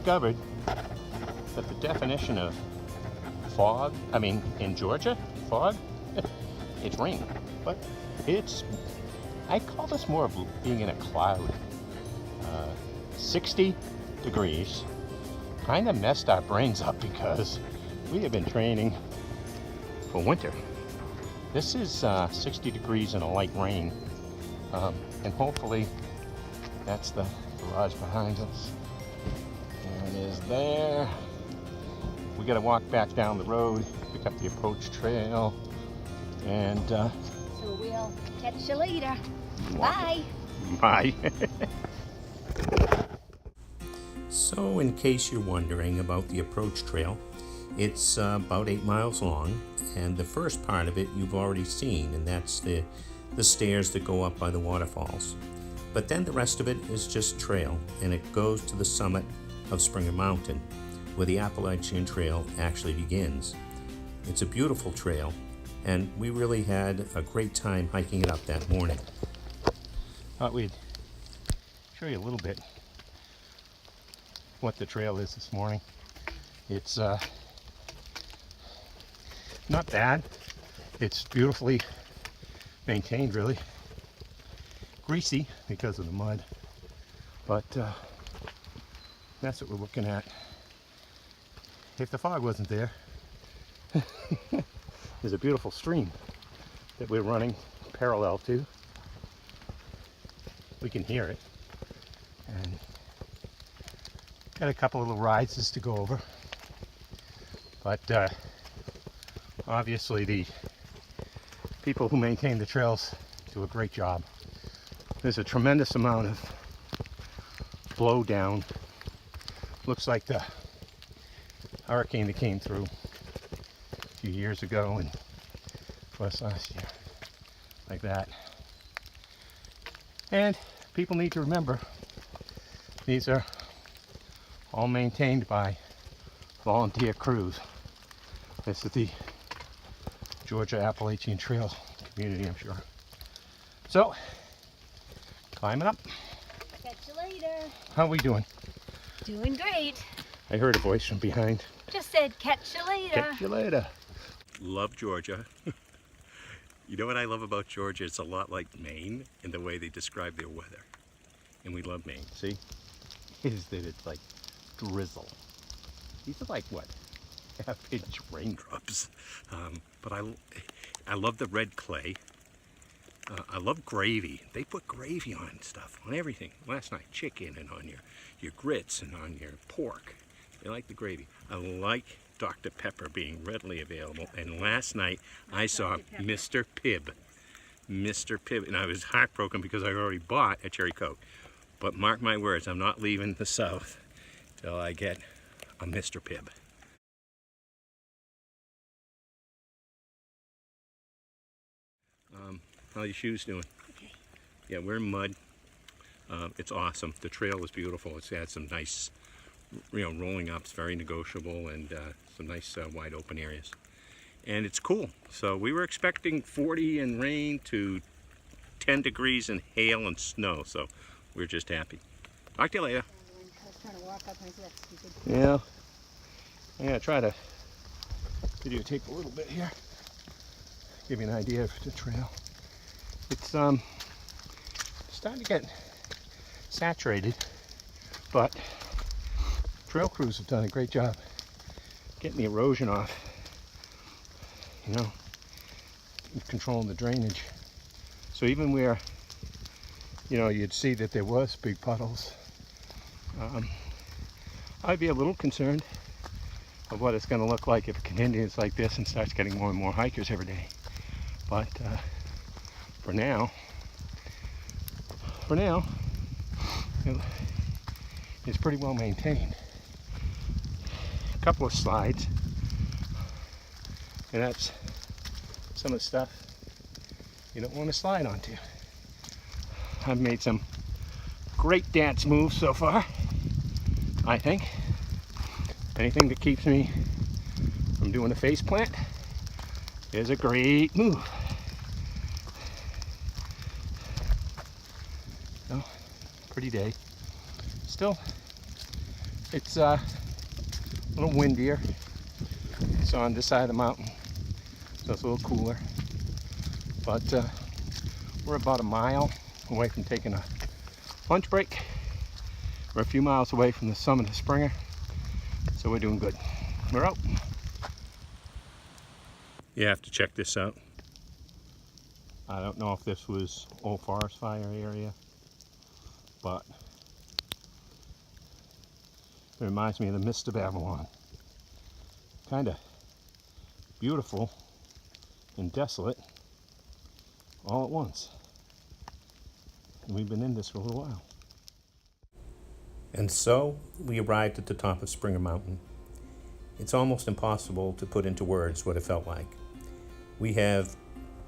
discovered that the definition of fog, in Georgia, fog, it's rain. But I call this more of being in a cloud. 60 degrees kind of messed our brains up because we have been training for winter. This is 60 degrees and a light rain, and hopefully that's the garage behind us. There it is there. We got to walk back down the road, pick up the approach trail, and so we'll catch you later. Bye. Bye. So in case you're wondering about the approach trail, it's about 8 miles long, and the first part of it you've already seen, and that's the stairs that go up by the waterfalls. But then the rest of it is just trail, and it goes to the summit of Springer Mountain, where the Appalachian Trail actually begins. It's a beautiful trail, and we really had a great time hiking it up that morning. Thought we'd show you a little bit what the trail is this morning. It's not bad. It's beautifully maintained, really. Greasy because of the mud, but that's what we're looking at. If the fog wasn't there, there's a beautiful stream that we're running parallel to. We can hear it, and got a couple of little rides just to go over, but obviously the people who maintain the trails do a great job. There's a tremendous amount of blow down. Looks like the hurricane that came through a few years ago and plus last year, like that. And people need to remember, these are all maintained by volunteer crews. This is the Georgia Appalachian Trail community, I'm sure. So, climbing up. Catch you later. How are we doing? Doing great. I heard a voice from behind. Just said catch you later. Catch you later. Love Georgia. You know what I love about Georgia? It's a lot like Maine in the way they describe their weather. And we love Maine, see? Is that it's like drizzle. These are like, what, half-inch raindrops. But I love the red clay. I love gravy. They put gravy on stuff, on everything. Last night, chicken and on your grits and on your pork. They like the gravy. I like Dr. Pepper being readily available. And last night, I saw Mr. Pibb. Mr. Pibb. And I was heartbroken because I already bought a cherry Coke. But mark my words, I'm not leaving the South till I get a Mr. Pibb. How are your shoes doing? Okay. Yeah, we're in mud. It's awesome. The trail is beautiful. It's had some nice, rolling ups, very negotiable, and some nice wide open areas. And it's cool. So we were expecting 40 and rain to 10 degrees and hail and snow. So we're just happy. Talk to you later. I was trying to walk up and I said that's stupid. Yeah. I'm gonna try to videotape a little bit here. Give you an idea of the trail. It's starting to get saturated, but trail crews have done a great job getting the erosion off, controlling the drainage. So even where, you'd see that there was big puddles, I'd be a little concerned of what it's going to look like if it continues like this and starts getting more and more hikers every day. But for now, it's pretty well maintained. A couple of slides, and that's some of the stuff you don't want to slide onto. I've made some great dance moves so far, I think. Anything that keeps me from doing a face plant is a great move. So, pretty day. Still It's a little windier. It's on this side of the mountain, so it's a little cooler. But we're about a mile away from taking a lunch break. We're a few miles away from the summit of Springer, so we're doing good. We're out. You have to check this out. I don't know if this was Old Forest Fire area, but it reminds me of the Mist of Avalon. Kind of beautiful and desolate all at once. And we've been in this for a little while. And so we arrived at the top of Springer Mountain. It's almost impossible to put into words what it felt like. We have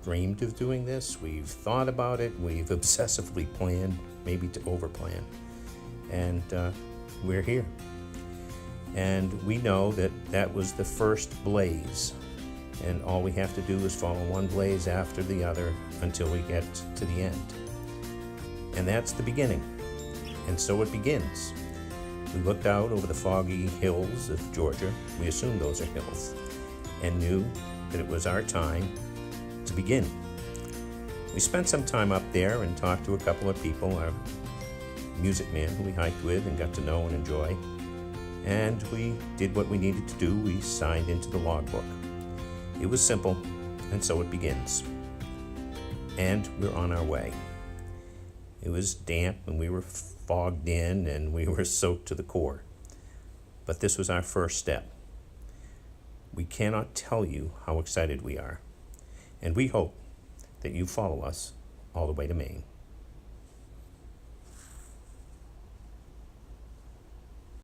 dreamed of doing this, we've thought about it, we've obsessively planned, maybe to overplan, and we're here. And we know that that was the first blaze, and all we have to do is follow one blaze after the other until we get to the end. And that's the beginning. And so it begins. We looked out over the foggy hills of Georgia, we assumed those are hills, and knew that it was our time to begin. We spent some time up there and talked to a couple of people, our music man who we hiked with and got to know and enjoy, and we did what we needed to do. We signed into the logbook. It was simple, and so it begins. And we're on our way. It was damp and we were fogged in and we were soaked to the core. But this was our first step. We cannot tell you how excited we are. And we hope that you follow us all the way to Maine.